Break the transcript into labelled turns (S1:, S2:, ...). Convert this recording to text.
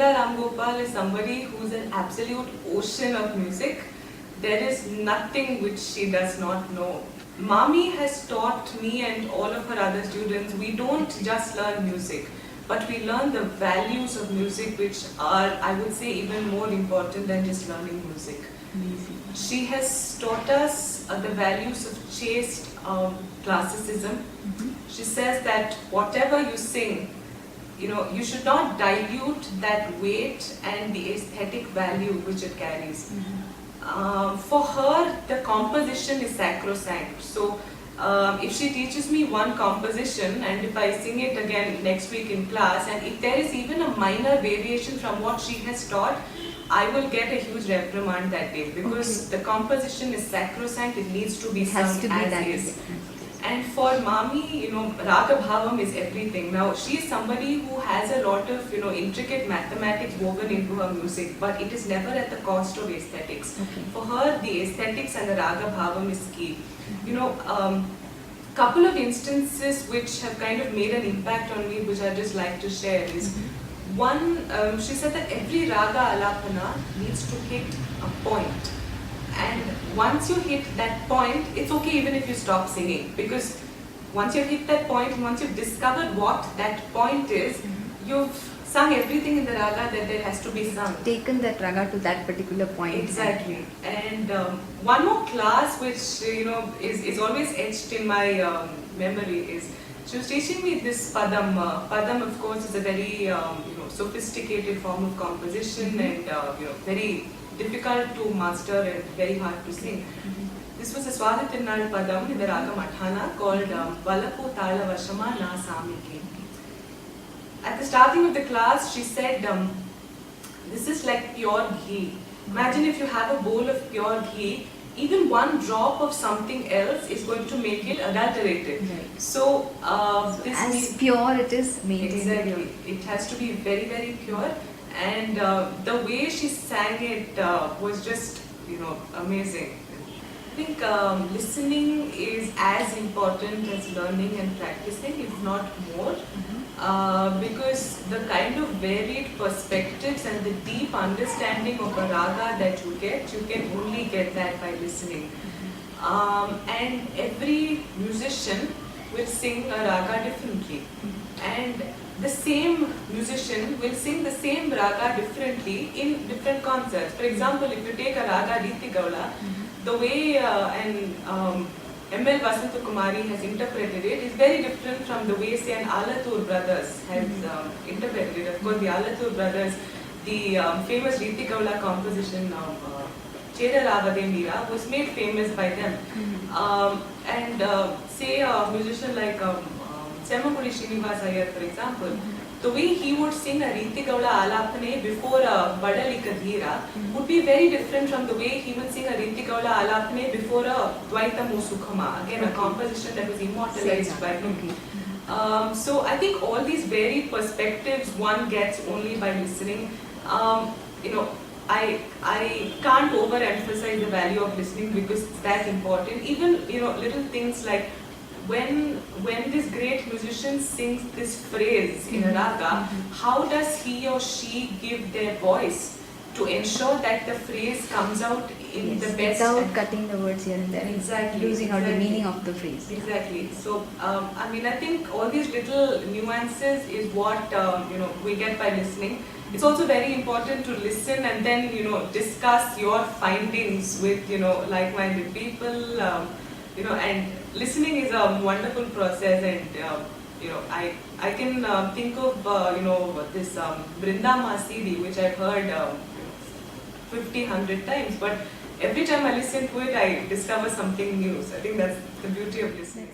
S1: Sangeeta Ramgopal is somebody who's an absolute ocean of music. There is nothing which she does not know. Mami has taught me and all of her other students, we don't just learn music, but we learn the values of music, which are, I would say, even more important than just learning music.
S2: Amazing.
S1: She has taught us the values of chaste classicism. She says that whatever you sing, you should not dilute that weight and the aesthetic value which it carries. For her, the composition is sacrosanct. So, if she teaches me one composition and if I sing it again next week in class, and if there is even a minor variation from what she has taught, I will get a huge reprimand that day, because the composition is sacrosanct, it needs to be sung as is. And for Mami, Raga Bhavam is everything. Now, she is somebody who has a lot of, intricate mathematics woven into her music, but it is never at the cost of aesthetics. For her, the aesthetics and the Raga Bhavam is key. Couple of instances which have kind of made an impact on me, which I just like to share is, one, she said that every Raga Alapana needs to hit a point. And once you hit that point, it's okay even if you stop singing, because once you hit that point, once you've discovered what that point is, you've sung everything in the raga that there has to be sung.
S2: Taken that raga to that particular point.
S1: Exactly. And one more class which is always etched in my memory is, she was teaching me this padam. Padam, of course, is a very sophisticated form of composition and very difficult to master and very hard to sing. This was a Swadhitinnal Padam in the Raga Mathana called Valapu Tala Vashama Na Samiki. At the starting of the class, she said, this is like pure ghee. Imagine if you have a bowl of pure ghee, even one drop of something else is going to make it adulterated.
S2: Right.
S1: So,
S2: as pure it is made.
S1: Exactly. It has to be very, very pure. And the way she sang it was just, amazing. I think listening is as important as learning and practicing, if not more, because the kind of varied perspectives and the deep understanding of a raga that you can only get that by listening. And every musician will sing a raga differently. And the same musician will sing the same raga differently in different concerts. For example, if you take a raga Riti Gaula, the way M.L. Vasantha Kumari has interpreted it is very different from the way, say, an Alatur brothers has interpreted it. Of course, the Alatur brothers, the famous Riti Gaula composition of Chera Ravade Meera was made famous by them. Say a musician like Semmakudi Srinivas Iyer, for example, the way he would sing a Riti Gaula Alapane before a Badalika Dhira would be very different from the way he would sing a Riti Gaula Alapane before a Dvaita Musukhama, again a composition that was immortalized by him. So I think all these varied perspectives one gets only by listening. I can't overemphasize the value of listening because it's that important. Even little things like when this great musician sings this phrase in a raga, how does he or she give their voice to ensure that the phrase comes out in the best,
S2: without cutting the words here and there.
S1: Exactly.
S2: Losing out the meaning of the phrase.
S1: Exactly. So I think all these little nuances is what we get by listening. It's also very important to listen and then discuss your findings with like-minded people. And listening is a wonderful process, and I can think of this Brindama CD, which I've heard 50-100 times, but every time I listen to it, I discover something new. So I think that's the beauty of listening.